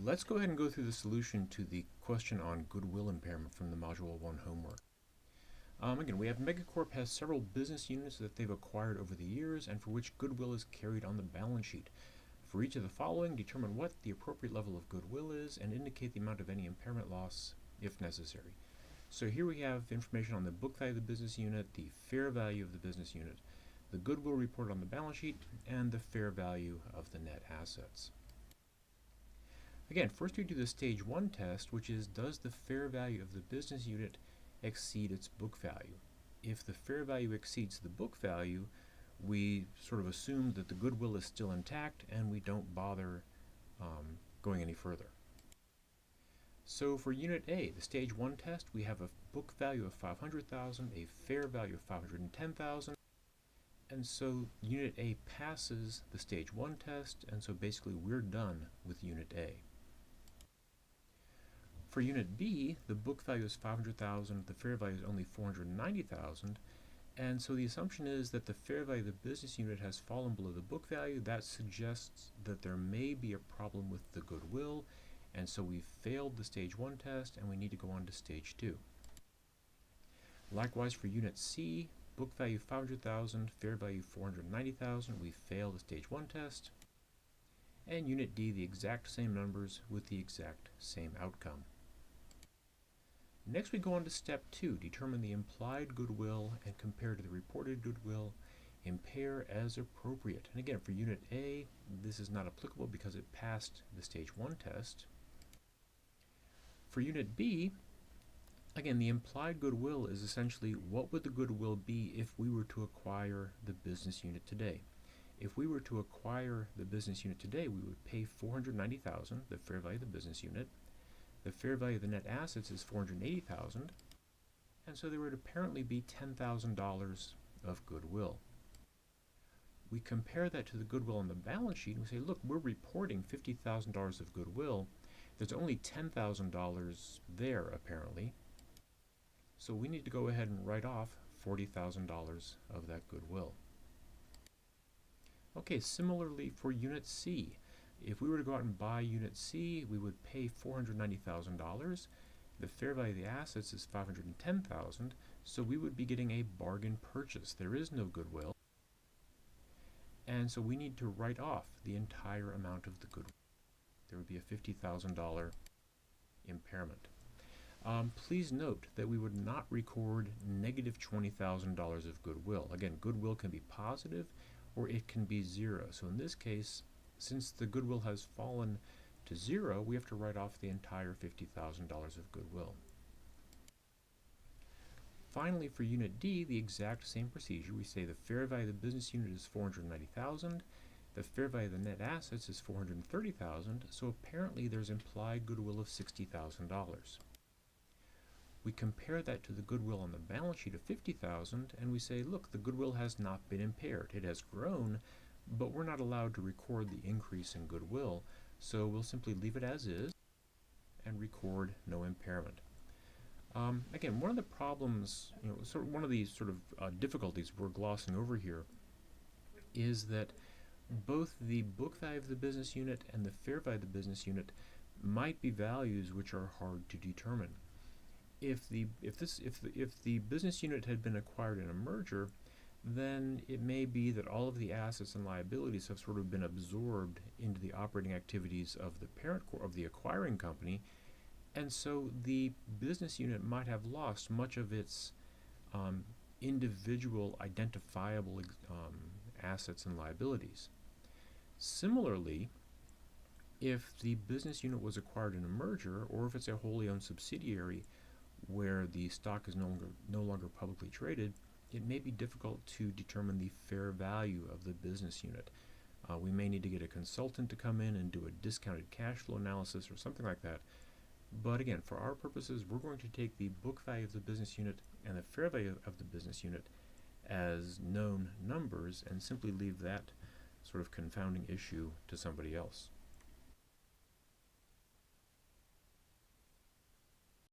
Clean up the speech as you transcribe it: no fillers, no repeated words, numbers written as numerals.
Let's go ahead and go through the solution to the question on goodwill impairment from the Module 1 homework. Again, we have Megacorp has several business units that they've acquired over the years and for which goodwill is carried on the balance sheet. For each of the following, determine what the appropriate level of goodwill is and indicate the amount of any impairment loss if necessary. So here we have information on the book value of the business unit, the fair value of the business unit, the goodwill reported on the balance sheet, and the fair value of the net assets. Again, first we do the stage 1 test, which is, does the fair value of the business unit exceed its book value? If the fair value exceeds the book value, we sort of assume that the goodwill is still intact and we don't bother going any further. So for Unit A, the stage 1 test, we have a book value of $500,000, a fair value of $510,000, and so Unit A passes the stage 1 test, and so basically we're done with Unit A. For Unit B, the book value is $500,000, the fair value is only $490,000, and so the assumption is that the fair value of the business unit has fallen below the book value. That suggests that there may be a problem with the goodwill, and so we've failed the stage 1 test and we need to go on to stage 2. Likewise for Unit C, book value $500,000, fair value $490,000, we fail the stage 1 test. And Unit D, the exact same numbers with the exact same outcome. Next we go on to step 2, determine the implied goodwill and compare to the reported goodwill, impair as appropriate. And again, for Unit A, this is not applicable because it passed the stage 1 test. For Unit B, again, the implied goodwill is essentially what would the goodwill be if we were to acquire the business unit today. If we were to acquire the business unit today, we would pay $490,000, the fair value of the business unit. The fair value of the net assets is $480,000, and so there would apparently be $10,000 of goodwill. We compare that to the goodwill on the balance sheet and we say, look, we're reporting $50,000 of goodwill. There's only $10,000 there apparently, so we need to go ahead and write off $40,000 of that goodwill. Okay, similarly for Unit C, if we were to go out and buy Unit C, we would pay $490,000. The fair value of the assets is $510,000, so we would be getting a bargain purchase. There is no goodwill, and so we need to write off the entire amount of the goodwill. There would be a $50,000 impairment. Please note that we would not record negative $20,000 of goodwill. Again, goodwill can be positive or it can be zero. So in this case, since the goodwill has fallen to zero, we have to write off the entire $50,000 of goodwill. Finally, for Unit D, the exact same procedure. We say the fair value of the business unit is $490,000, the fair value of the net assets is $430,000, so apparently there's implied goodwill of $60,000. We compare that to the goodwill on the balance sheet of $50,000 and we say, look, the goodwill has not been impaired. It has grown, but we're not allowed to record the increase in goodwill, so we'll simply leave it as is and record no impairment. Again, one of the problems, one of these difficulties we're glossing over here is that both the book value of the business unit and the fair value of the business unit might be values which are hard to determine. If the business unit had been acquired in a merger, then it may be that all of the assets and liabilities have sort of been absorbed into the operating activities of the parent of the acquiring company, and so the business unit might have lost much of its individual identifiable assets and liabilities. Similarly, if the business unit was acquired in a merger, or if it's a wholly owned subsidiary where the stock is no longer publicly traded, it may be difficult to determine the fair value of the business unit. We may need to get a consultant to come in and do a discounted cash flow analysis or something like that. But again, for our purposes, we're going to take the book value of the business unit and the fair value of the business unit as known numbers and simply leave that sort of confounding issue to somebody else.